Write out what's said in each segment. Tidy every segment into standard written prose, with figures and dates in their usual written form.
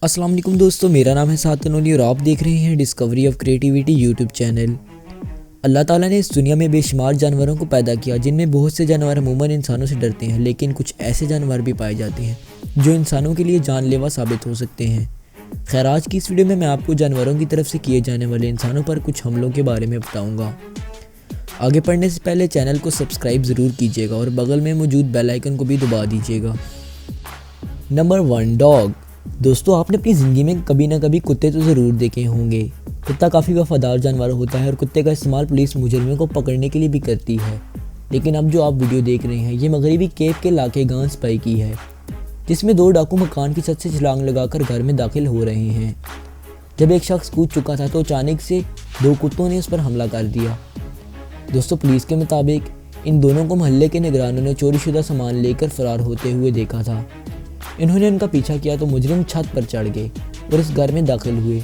अस्सलाम वालेकुम दोस्तों, मेरा नाम है सातनोली और आप देख रहे हैं discovery of creativity YouTube channel. अल्लाह ताला ने इस दुनिया में बेशुमार जानवरों को पैदा किया, जिनमें बहुत से जानवर अमूमन इंसानों से डरते हैं, लेकिन कुछ ऐसे जानवर भी पाए जाते हैं जो इंसानों के लिए जानलेवा साबित हो सकते हैं। खैर, आज की इस वीडियो में मैं आपको जानवरों की तरफ से किए जाने वाले इंसानों पर कुछ हमलों के बारे में बताऊँगा। आगे पढ़ने से पहले चैनल को सब्सक्राइब ज़रूर कीजिएगा और बगल में मौजूद बेल आइकन को भी दबा दीजिएगा। Number 1, dog. दोस्तों, आपने अपनी ज़िंदगी में कभी ना कभी कुत्ते तो ज़रूर देखे होंगे। कुत्ता काफ़ी वफादार जानवर होता है और कुत्ते का इस्तेमाल पुलिस मुजरिमों को पकड़ने के लिए भी करती है। लेकिन अब जो आप वीडियो देख रहे हैं, ये मगरबी केप के इलाके गांस पाई की है, जिसमें 2 डाकू मकान की छत से छलांग लगाकर घर में दाखिल हो रहे हैं। जब एक शख्स कूद चुका था तो अचानक से 2 कुत्तों ने उस पर हमला कर दिया। दोस्तों, पुलिस के मुताबिक इन दोनों को मोहल्ले के निगरानों ने चोरीशुदा सामान लेकर फरार होते हुए देखा था। इन्होंने उनका पीछा किया तो मुजरिम छत पर चढ़ गए और इस घर में दाखिल हुए,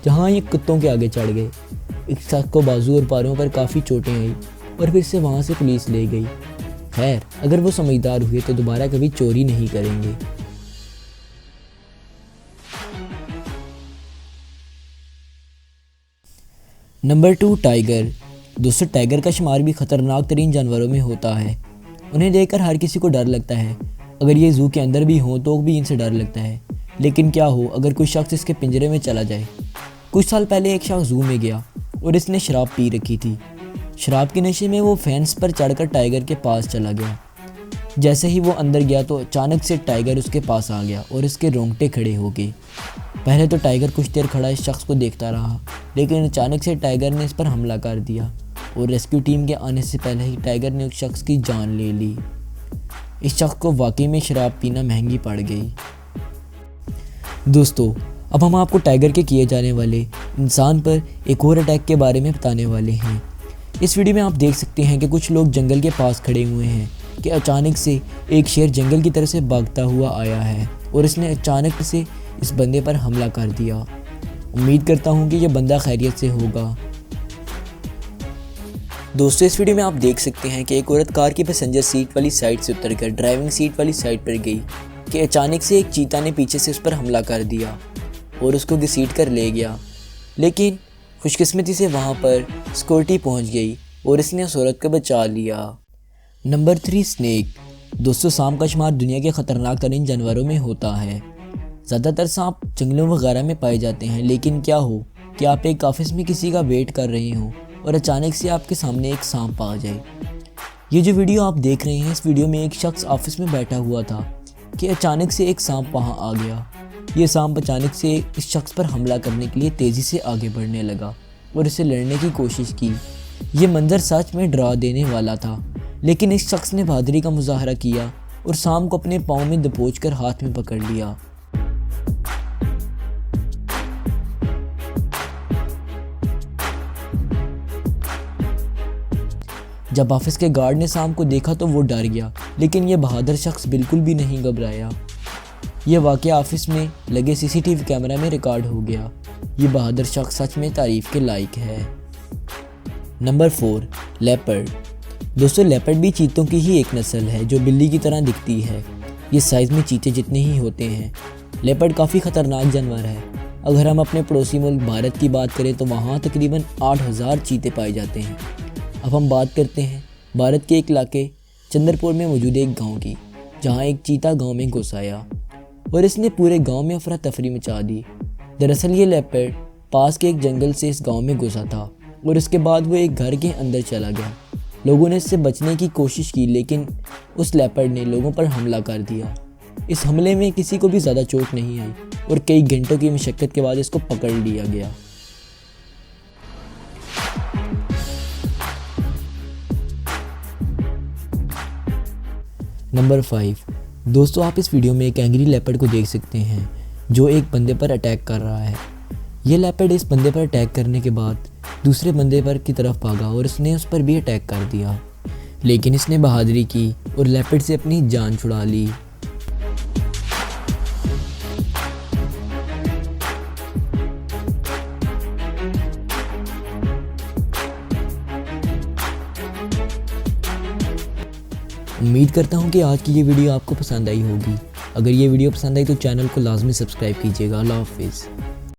जहां ये कुत्तों के आगे चढ़ गए। एक शख्स को बाजू और पैरों पर काफ़ी चोटें आई और फिर से वहां से पुलिस ले गई। खैर, अगर वो समझदार हुए तो दोबारा कभी चोरी नहीं करेंगे। Number 2, tiger. दोस्तों, टाइगर का शुमार भी खतरनाक तरीन जानवरों में होता है। उन्हें देखकर हर किसी को डर लगता है। अगर ये ज़ू के अंदर भी हों तो भी इनसे डर लगता है। लेकिन क्या हो अगर कोई शख्स इसके पिंजरे में चला जाए। कुछ साल पहले एक शख्स ज़ू में गया और इसने शराब पी रखी थी। शराब के नशे में वो फेंस पर चढ़कर टाइगर के पास चला गया। जैसे ही वो अंदर गया तो अचानक से टाइगर उसके पास आ गया और इसके रोंगटे खड़े हो गए। पहले तो टाइगर कुछ देर खड़ा इस शख्स को देखता रहा, लेकिन अचानक से टाइगर ने इस पर हमला कर दिया और रेस्क्यू टीम के आने से पहले ही टाइगर ने उस शख्स की जान ले ली। इस शख्स को वाकई में शराब पीना महंगी पड़ गई। दोस्तों, अब हम आपको टाइगर के किए जाने वाले इंसान पर एक और अटैक के बारे में बताने वाले हैं। इस वीडियो में आप देख सकते हैं कि कुछ लोग जंगल के पास खड़े हुए हैं कि अचानक से एक शेर जंगल की तरफ से भागता हुआ आया है और इसने अचानक से इस बंदे पर हमला कर दिया। उम्मीद करता हूँ कि यह बंदा खैरियत से होगा। दोस्तों, इस वीडियो में आप देख सकते हैं कि एक औरत कार की पैसेंजर सीट वाली साइड से उतरकर ड्राइविंग सीट वाली साइड पर गई कि अचानक से एक चीता ने पीछे से उस पर हमला कर दिया और उसको घसीट कर ले गया। लेकिन खुशकिस्मती से वहां पर सिक्योरिटी पहुंच गई और इसने उस औरत को बचा लिया। Number 3, snake. दोस्तों, सांप का शुमार दुनिया के ख़तरनाक तरीन जानवरों में होता है। ज़्यादातर सांप जंगलों वगैरह में पाए जाते हैं, लेकिन क्या हो कि आप एक ऑफिस में किसी का वेट कर रहे हो और अचानक से आपके सामने एक सांप आ जाए। ये जो वीडियो आप देख रहे हैं, इस वीडियो में एक शख्स ऑफिस में बैठा हुआ था कि अचानक से एक सांप वहां आ गया। ये सांप अचानक से इस शख्स पर हमला करने के लिए तेज़ी से आगे बढ़ने लगा और इसे लड़ने की कोशिश की। ये मंजर सच में डरा देने वाला था, लेकिन इस शख्स ने बहादुरी का मुजाहरा किया और सांप को अपने पाँव में दबोच कर हाथ में पकड़ लिया। जब ऑफिस के गार्ड ने सांप को देखा तो वो डर गया, लेकिन ये बहादुर शख्स बिल्कुल भी नहीं घबराया। यह वाक़या ऑफिस में लगे सीसीटीवी कैमरा में रिकॉर्ड हो गया। ये बहादुर शख्स सच में तारीफ़ के लायक है। Number 4, leopard. दोस्तों, लेपर्ड भी चीतों की ही एक नस्ल है जो बिल्ली की तरह दिखती है। ये साइज़ में चीते जितने ही होते हैं। लेपर्ड काफ़ी ख़तरनाक जानवर है। अगर हम अपने पड़ोसी मुल्क भारत की बात करें तो वहाँ तकरीबन 8000 चीते पाए जाते हैं। अब हम बात करते हैं भारत के एक इलाके चंद्रपुर में मौजूद एक गांव की, जहां एक चीता गांव में घुस आया और इसने पूरे गांव में अफरा तफरी मचा दी। दरअसल ये लेपर्ड पास के एक जंगल से इस गांव में घुसा था और इसके बाद वो एक घर के अंदर चला गया। लोगों ने इससे बचने की कोशिश की, लेकिन उस लेपर्ड ने लोगों पर हमला कर दिया। इस हमले में किसी को भी ज़्यादा चोट नहीं आई और कई घंटों की मशक्क़त के बाद इसको पकड़ लिया गया। नंबर 5। दोस्तों, आप इस वीडियो में एक एंग्री लेपर्ड को देख सकते हैं जो एक बंदे पर अटैक कर रहा है। ये लेपर्ड इस बंदे पर अटैक करने के बाद दूसरे बंदे पर की तरफ भागा और इसने उस पर भी अटैक कर दिया, लेकिन इसने बहादुरी की और लेपर्ड से अपनी जान छुड़ा ली। उम्मीद करता हूँ कि आज की ये वीडियो आपको पसंद आई होगी। अगर ये वीडियो पसंद आई तो चैनल को लाजमी सब्सक्राइब कीजिएगा। अल्लाह हाफिज़।